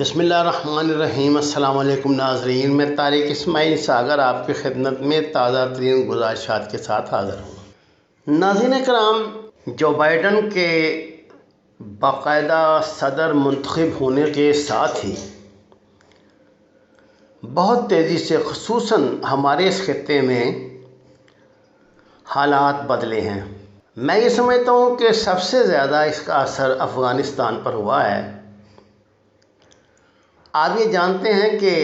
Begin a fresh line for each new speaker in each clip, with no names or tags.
بسم اللہ الرحمن الرحیم۔ السلام علیکم ناظرین، میں طارق اسماعیل ساگر آپ کی خدمت میں تازہ ترین گزارشات کے ساتھ حاضر ہوں۔ ناظرین کرام، جو بائیڈن کے باقاعدہ صدر منتخب ہونے کے ساتھ ہی بہت تیزی سے خصوصاً ہمارے اس خطے میں حالات بدلے ہیں۔ میں یہ سمجھتا ہوں کہ سب سے زیادہ اس کا اثر افغانستان پر ہوا ہے۔ آپ یہ جانتے ہیں کہ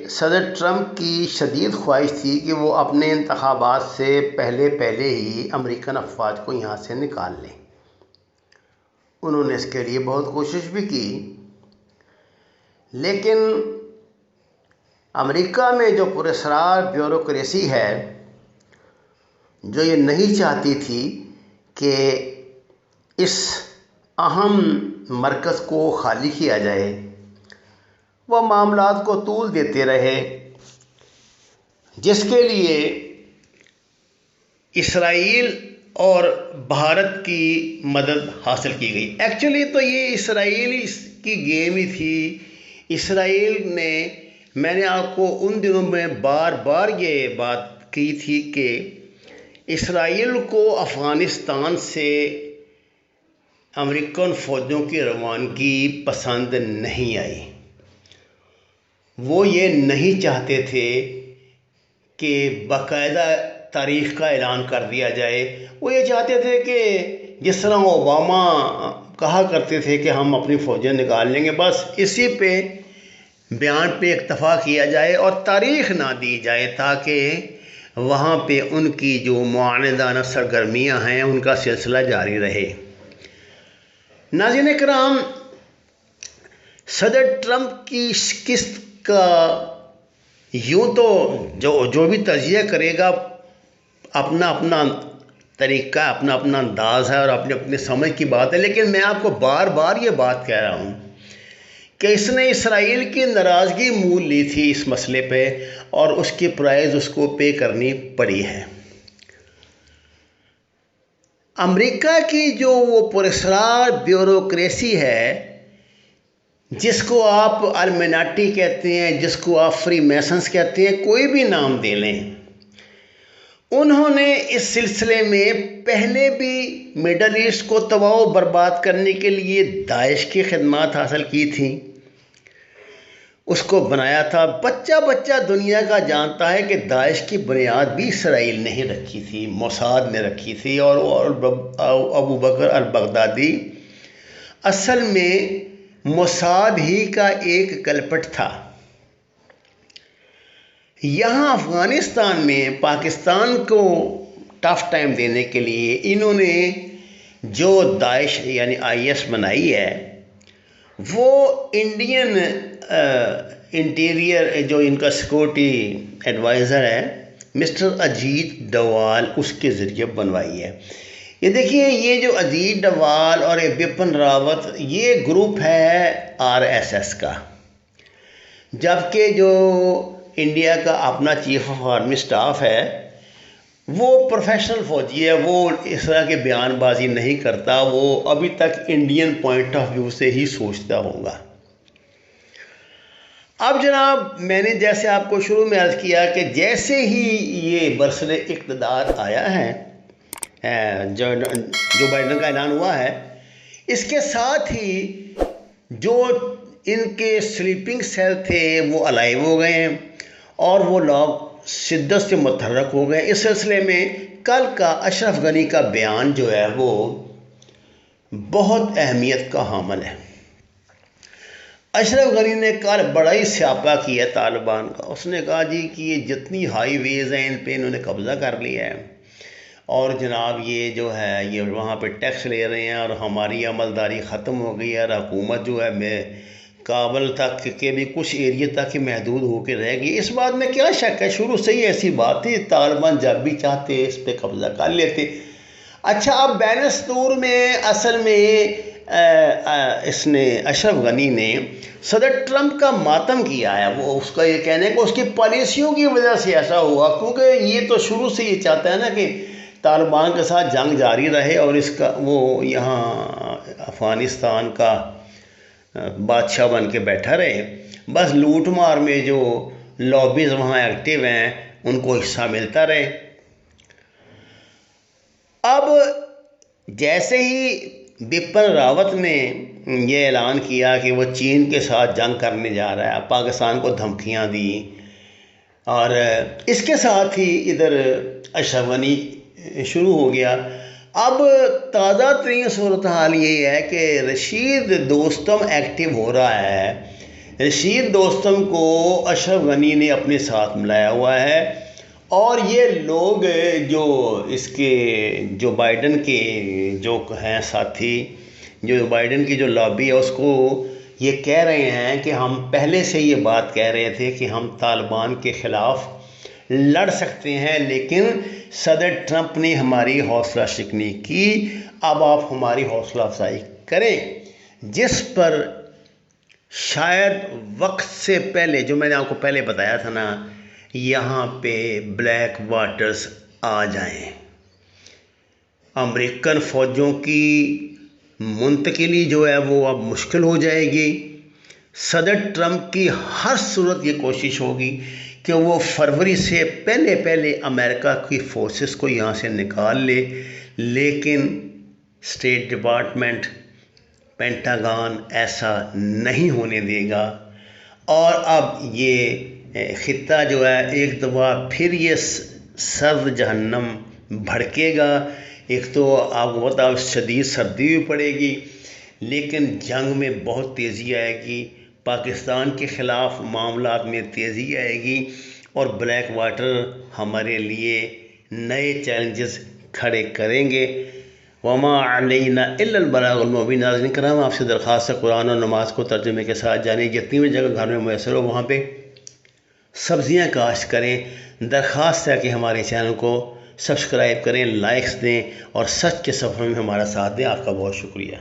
صدر ٹرمپ کی شدید خواہش تھی کہ وہ اپنے انتخابات سے پہلے ہی امریکن افواج کو یہاں سے نکال لیں۔ انہوں نے اس کے لیے بہت کوشش بھی کی، لیکن امریکہ میں جو پراسرار بیوروکریسی ہے، جو یہ نہیں چاہتی تھی کہ اس اہم مرکز کو خالی کیا جائے، وہ معاملات کو طول دیتے رہے، جس کے لیے اسرائیل اور بھارت کی مدد حاصل کی گئی۔ ایکچولی تو یہ اسرائیل کی گیم ہی تھی۔ اسرائیل نے، میں نے آپ کو ان دنوں میں بار بار یہ بات کی تھی کہ اسرائیل کو افغانستان سے امریکن فوجوں کی روانگی پسند نہیں آئی۔ وہ یہ نہیں چاہتے تھے کہ باقاعدہ تاریخ کا اعلان کر دیا جائے۔ وہ یہ چاہتے تھے کہ جس طرح اوباما کہا کرتے تھے کہ ہم اپنی فوجیں نکال لیں گے، بس اسی پہ بیان پہ اکتفا کیا جائے اور تاریخ نہ دی جائے، تاکہ وہاں پہ ان کی جو معاندانہ سرگرمیاں ہیں ان کا سلسلہ جاری رہے۔ ناظرین کرام، صدر ٹرمپ کی شکست کا یوں تو جو بھی تجزیہ کرے گا اپنا طریقہ، اپنا انداز ہے اور اپنی سمجھ کی بات ہے، لیکن میں آپ کو بار بار یہ بات کہہ رہا ہوں کہ اس نے اسرائیل کی ناراضگی مول لی تھی اس مسئلے پہ، اور اس کی پرائز اس کو پے کرنی پڑی ہے۔ امریکہ کی جو وہ پراسرار بیوروکریسی ہے، جس کو آپ المناٹی کہتے ہیں، جس کو آپ فری میسنز کہتے ہیں، کوئی بھی نام دے لیں، انہوں نے اس سلسلے میں پہلے بھی مڈل ایسٹ کو تباہ و برباد کرنے کے لیے داعش کی خدمات حاصل کی تھیں، اس کو بنایا تھا۔ بچہ دنیا کا جانتا ہے کہ داعش کی بنیاد بھی اسرائیل نے ہی رکھی تھی، موساد نے رکھی تھی، اور ابو بکر البغدادی اصل میں موساد ہی کا ایک کلپٹ تھا۔ یہاں افغانستان میں پاکستان کو ٹف ٹائم دینے کے لیے انہوں نے جو داعش یعنی IS بنائی ہے، وہ انڈین انٹیریئر جو ان کا سیکورٹی ایڈوائزر ہے مسٹر اجیت ڈوال، اس کے ذریعے بنوائی ہے۔ یہ دیکھیے، یہ جو اجیت ڈوال اور بپن راوت، یہ گروپ ہے RSS کا، جبکہ جو انڈیا کا اپنا چیف آف آرمی سٹاف ہے وہ پروفیشنل فوجی ہے، وہ اس طرح کے بیان بازی نہیں کرتا، وہ ابھی تک انڈین پوائنٹ آف ویو سے ہی سوچتا ہوگا۔ اب جناب، میں نے جیسے آپ کو شروع میں عرض کیا کہ جیسے ہی یہ برسر اقتدار آیا ہے، جو بائیڈن کا اعلان ہوا ہے، اس کے ساتھ ہی جو ان کے سلیپنگ سیل تھے وہ الائیو ہو گئے ہیں، اور وہ لوگ شدت سے متحرک ہو گئے۔ اس سلسلے میں کل کا اشرف غنی کا بیان جو ہے وہ بہت اہمیت کا حامل ہے۔ اشرف غنی نے کل بڑا ہی سیاپا کیا طالبان کا۔ اس نے کہا جی کہ یہ جتنی ہائی ویز ہیں ان پہ انہوں نے قبضہ کر لیا ہے، اور جناب یہ جو ہے یہ وہاں پہ ٹیکس لے رہے ہیں، اور ہماری عملداری ختم ہو گئی ہے، اور حکومت جو ہے میں کابل تک کے بھی کچھ ایریا تک ہی محدود ہو کے رہ گئی۔ اس بات میں کیا شک ہے، شروع سے ہی ایسی بات تھی، طالبان جب بھی چاہتے اس پہ قبضہ کر لیتے۔ اچھا، اب بین السطور میں اصل میں اس نے اشرف غنی نے صدر ٹرمپ کا ماتم کیا ہے۔ وہ اس کا یہ کہنا ہے کہ اس کی پالیسیوں کی وجہ سے ایسا ہوا، کیونکہ یہ تو شروع سے یہ چاہتا ہے نا کہ طالبان کے ساتھ جنگ جاری رہے، اور اس کا وہ یہاں افغانستان کا بادشاہ بن کے بیٹھا رہے، بس لوٹ مار میں جو لابیز وہاں ایکٹیو ہیں ان کو حصہ ملتا رہے۔ اب جیسے ہی بپن راوت نے یہ اعلان کیا کہ وہ چین کے ساتھ جنگ کرنے جا رہا ہے، پاکستان کو دھمکیاں دی، اور اس کے ساتھ ہی ادھر اشرف غنی شروع ہو گیا۔ اب تازہ ترین صورتحال یہ ہے کہ رشید دوستم ایکٹیو ہو رہا ہے۔ رشید دوستم کو اشرف غنی نے اپنے ساتھ ملایا ہوا ہے، اور یہ لوگ جو اس کے جو بائیڈن کے جو ہیں ساتھی، جو بائیڈن کی جو لابی ہے، اس کو یہ کہہ رہے ہیں کہ ہم پہلے سے یہ بات کہہ رہے تھے کہ ہم طالبان کے خلاف لڑ سکتے ہیں، لیکن صدر ٹرمپ نے ہماری حوصلہ شکنی کی، اب آپ ہماری حوصلہ افزائی کریں، جس پر شاید وقت سے پہلے، جو میں نے آپ کو پہلے بتایا تھا نا، یہاں پہ بلیک واٹرز آ جائیں، امریکن فوجوں کی منتقلی جو ہے وہ اب مشکل ہو جائے گی۔ صدر ٹرمپ کی ہر صورت یہ کوشش ہوگی کہ وہ فروری سے پہلے امریکہ کی فورسز کو یہاں سے نکال لے، لیکن اسٹیٹ ڈپارٹمنٹ، پینٹاگان ایسا نہیں ہونے دے گا، اور اب یہ خطہ جو ہے ایک دفعہ پھر یہ سرد جہنم بھڑکے گا۔ ایک تو آپ کو پتا شدید سردی بھی پڑے گی، لیکن جنگ میں بہت تیزی آئے گی، پاکستان کے خلاف معاملات میں تیزی آئے گی، اور بلیک واٹر ہمارے لیے نئے چیلنجز کھڑے کریں گے۔ وما علینا الا البلاغ المبین۔ ناظرین کرام، آپ سے درخواست ہے قرآن اور نماز کو ترجمے کے ساتھ جانیں، جتنی بھی جگہ گھر میں میسر ہو وہاں پہ سبزیاں کاشت کریں۔ درخواست ہے کہ ہمارے چینل کو سبسکرائب کریں، لائکس دیں، اور سچ کے سفر میں ہمارا ساتھ دیں۔ آپ کا بہت شکریہ۔